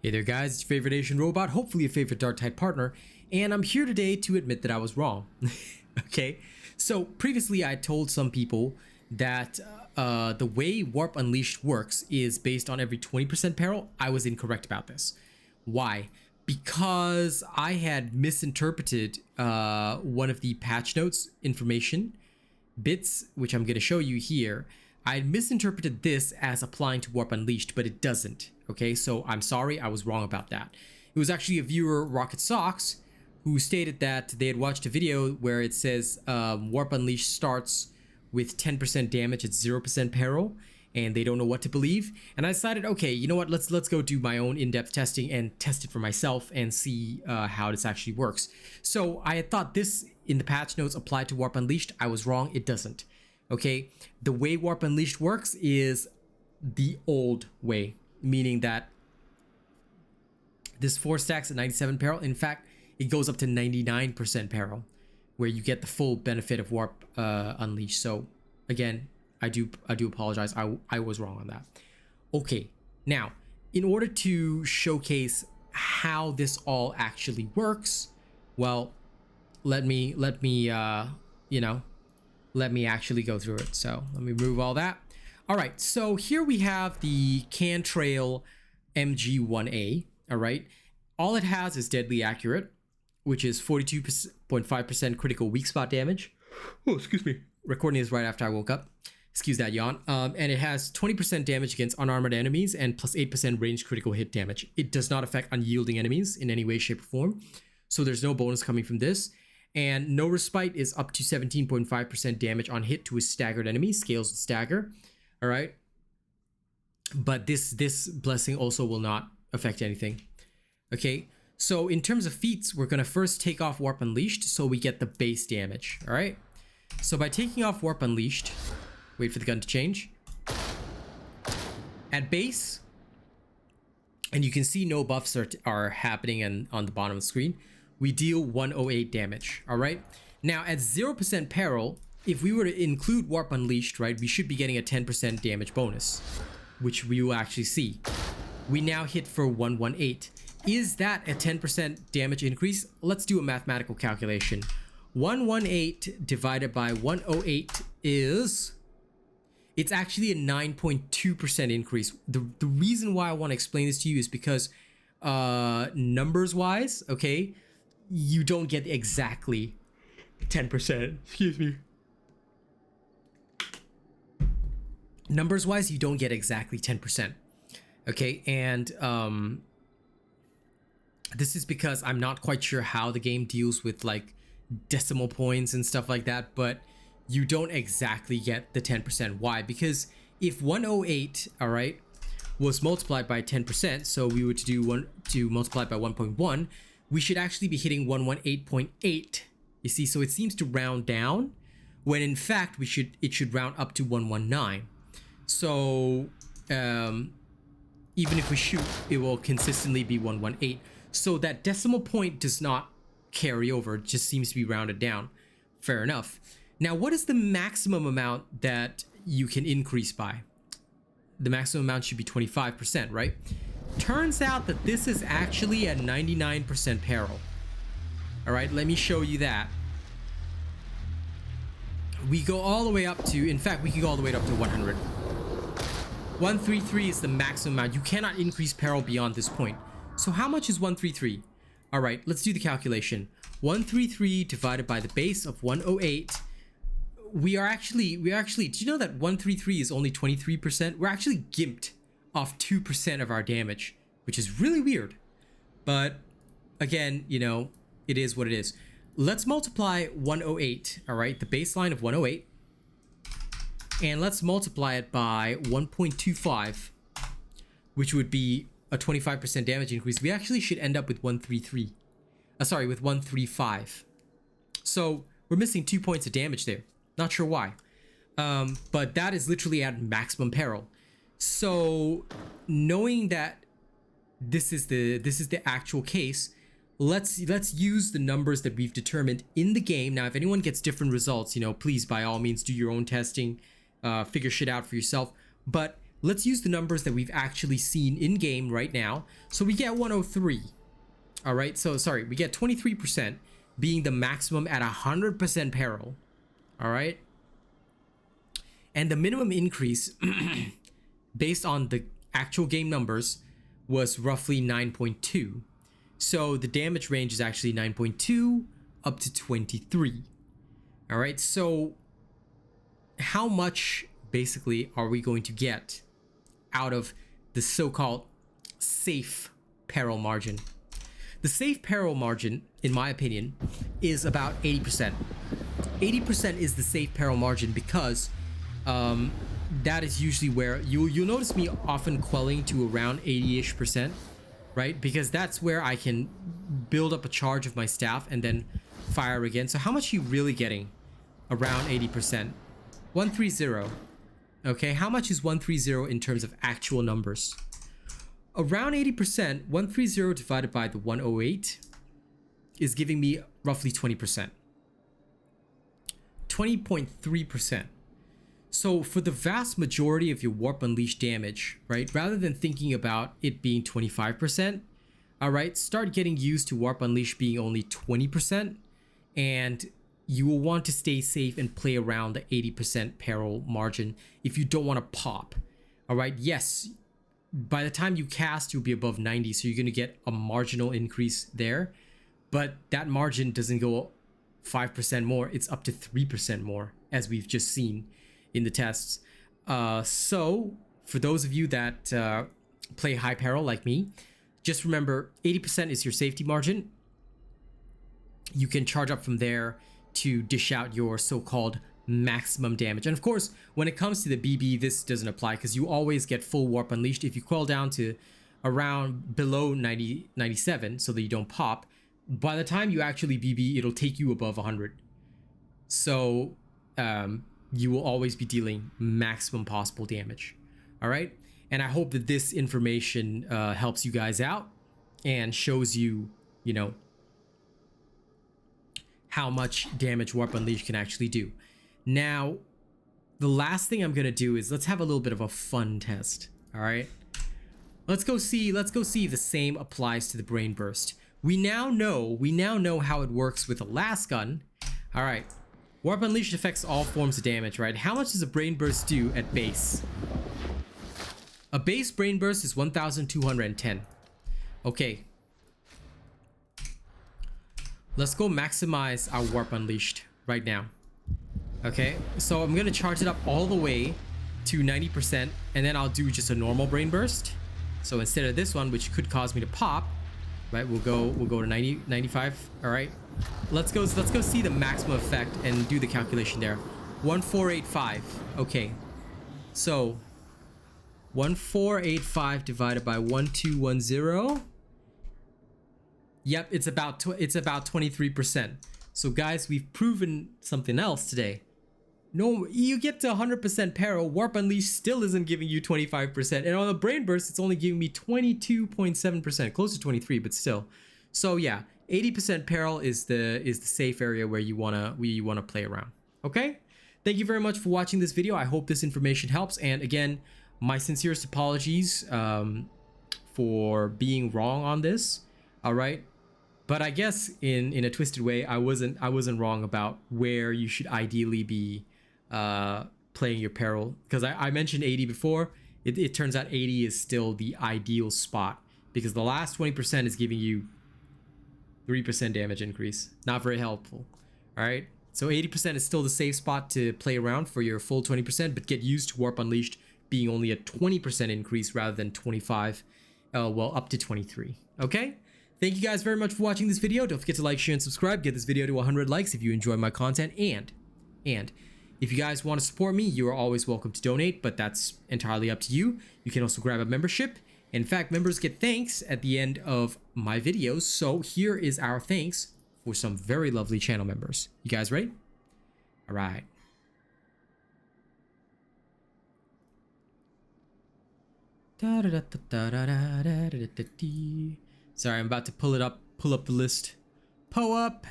Hey there guys, it's your favorite Asian robot, hopefully a favorite DarkTide partner, and I'm here today to admit that I was wrong. Okay, so previously I told some people that the way Warp Unleashed works is based on every 20% peril. I was incorrect about this. Why? Because I had misinterpreted one of the patch notes information bits, which I'm going to show you here. I misinterpreted this as applying to Warp Unleashed, but it doesn't. Okay, so I'm sorry, I was wrong about that. It was actually a viewer, Rocket Socks, who stated that they had watched a video where it says Warp Unleashed starts with 10% damage at 0% peril, and they don't know what to believe. And I decided, okay, you know what? Let's go do my own in-depth testing and test it for myself and see how this actually works. So I had thought this in the patch notes applied to Warp Unleashed. I was wrong. It doesn't. Okay, the way Warp Unleashed works is the old way, meaning that this 4 stacks at 97 peril. In fact, it goes up to 99% peril, where you get the full benefit of Warp Unleashed. So again, I do apologize. I was wrong on that. Okay, now in order to showcase how this all actually works, well, let me actually go through it. So let me remove all that. All right, so here we have the Cantrail MG1A. All right, all it has is deadly accurate, which is 42.5% critical weak spot damage. Oh, excuse me. Recording this right after I woke up. Excuse that yawn. And it has 20% damage against unarmored enemies and plus 8% range critical hit damage. It does not affect unyielding enemies in any way, shape, or form. So there's no bonus coming from this. And no respite is up to 17.5% damage on hit to a staggered enemy, scales with stagger. All right. But this blessing also will not affect anything. Okay. So in terms of feats, we're going to first take off Warp Unleashed so we get the base damage. All right. So by taking off Warp Unleashed, wait for the gun to change. At base, and you can see no buffs are happening on the bottom of the screen, we deal 108 damage. All right. Now at 0% peril, if we were to include Warp Unleashed, right, we should be getting a 10% damage bonus, which we will actually see. We now hit for 118. Is that a 10% damage increase? Let's do a mathematical calculation. 118 divided by 108 is... it's actually a 9.2% increase. The reason why I want to explain this to you is because numbers wise, okay, you don't get exactly 10%. Excuse me. Numbers wise, you don't get exactly 10%. Okay, and this is because I'm not quite sure how the game deals with like decimal points and stuff like that, but you don't exactly get the 10%. Why? Because if 108, all right, was multiplied by 10%, so we were to multiply it by 1.1, we should actually be hitting 118.8. You see, so it seems to round down when in fact it should round up to 119. So even if we shoot, it will consistently be 118. So that decimal point does not carry over, it just seems to be rounded down. Fair enough. Now, what is the maximum amount that you can increase by? The maximum amount should be 25%, right? Turns out that this is actually at 99% peril. All right, let me show you that. We go all the way up to, in fact, we can go all the way up to 100. 133 is the maximum amount. You cannot increase peril beyond this point. So how much is 133? All right, let's do the calculation. 133 divided by the base of 108. We are actually, do you know that 133 is only 23%? We're actually gimped off 2% of our damage, which is really weird. But again, you know, it is what it is. Let's multiply 108, all right, the baseline of 108. And let's multiply it by 1.25, which would be a 25% damage increase. We actually should end up with 133. Sorry, with 135. So we're missing 2 points of damage there. Not sure why, but that is literally at maximum peril. So knowing that this is the actual case, let's use the numbers that we've determined in the game. Now, if anyone gets different results, you know, please by all means do your own testing, figure shit out for yourself. But let's use the numbers that we've actually seen in game right now. So we get 103. All right, so sorry, we get 23% being the maximum at 100% peril. All right, and the minimum increase based on the actual game numbers was roughly 9.2. So the damage range is actually 9.2 up to 23. All right, so how much basically are we going to get out of the so-called safe peril margin? The safe peril margin, in my opinion, is about 80%. 80% is the safe peril margin because that is usually where you'll notice me often quelling to around 80-ish%, right? Because that's where I can build up a charge of my staff and then fire again. So how much are you really getting? Around 80%. 130. Okay, how much is 130 in terms of actual numbers? Around 80%, 130 divided by the 108 is giving me roughly 20%. 20.3%. So for the vast majority of your Warp Unleashed damage, right, rather than thinking about it being 25%, all right, start getting used to Warp Unleashed being only 20%, and you will want to stay safe and play around the 80% peril margin if you don't want to pop. All right, yes, by the time you cast, you'll be above 90, so you're going to get a marginal increase there, but that margin doesn't go 5% more, it's up to 3% more, as we've just seen in the tests. So for those of you that play high peril like me, just remember 80% is your safety margin. You can charge up from there to dish out your so-called maximum damage. And of course, when it comes to the BB, this doesn't apply because you always get full Warp Unleashed. If you quell down to around below 90, 97 so that you don't pop, by the time you actually BB, it'll take you above 100. So you will always be dealing maximum possible damage. All right, and I hope that this information helps you guys out and shows you, you know, how much damage Warp Unleashed can actually do. Now, the last thing I'm gonna do is let's have a little bit of a fun test. All right, let's go see if the same applies to the Brain Burst. We now know how it works with the last gun. All right, Warp Unleashed affects all forms of damage, right? How much does a Brain Burst do at base? A base Brain Burst is 1,210. Okay. Let's go maximize our Warp Unleashed right now. Okay, so I'm gonna charge it up all the way to 90%, and then I'll do just a normal Brain Burst. So instead of this one, which could cause me to pop, right, we'll go to 90, 95. All right, let's go see the maximum effect and do the calculation there. 1485. Okay, so 1485 divided by 1210. Yep, it's about 23%. So guys, we've proven something else today. No, you get to 100% peril, Warp Unleashed still isn't giving you 25%, and on the Brain Burst, it's only giving me 22.7%, close to 23, but still. So yeah, 80% peril is the safe area where you wanna play around. Okay, thank you very much for watching this video. I hope this information helps, and again, my sincerest apologies for being wrong on this. All right. But I guess in a twisted way, I wasn't wrong about where you should ideally be playing your peril, because I mentioned 80 before. It turns out 80 is still the ideal spot because the last 20% is giving you 3% damage increase. Not very helpful. All right, so 80% is still the safe spot to play around for your full 20%, but get used to Warp Unleashed being only a 20% increase rather than 25, well, up to 23. Okay. Thank you guys very much for watching this video. Don't forget to like, share, and subscribe. Get this video to 100 likes if you enjoy my content. And if you guys want to support me, you are always welcome to donate, but that's entirely up to you. You can also grab a membership. In fact, members get thanks at the end of my videos. So here is our thanks for some very lovely channel members. You guys ready? All right. Sorry, I'm about to pull up the list. Pull up.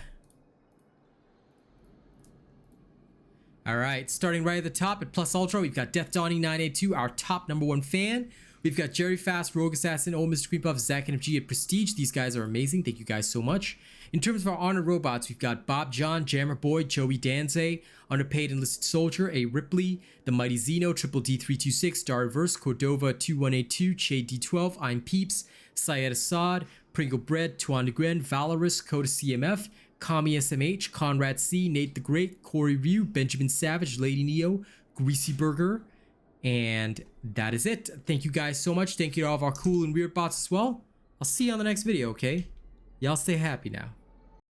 All right, starting right at the top at Plus Ultra, we've got Death Donnie 982, our top #1 fan. We've got Jerry Fast, Rogue Assassin, Old Mr. Green Buff, Zach and FG at Prestige. These guys are amazing. Thank you guys so much. In terms of our honored robots, we've got Bob John, Jammer Boy, Joey Danze, Underpaid Enlisted Soldier, A. Ripley, The Mighty Zeno, Triple D326, Darverse, Cordova 2182, Che D12, I'm Peeps, Syed Assad, Pringle Bread, Tuan Nguyen, Valorous, Coda CMF, Kami SMH, Conrad C, Nate the Great, Corey Ryu, Benjamin Savage, Lady Neo, Greasy Burger, and that is it. Thank you guys so much. Thank you to all of our cool and weird bots as well. I'll see you on the next video, okay? Y'all stay happy now.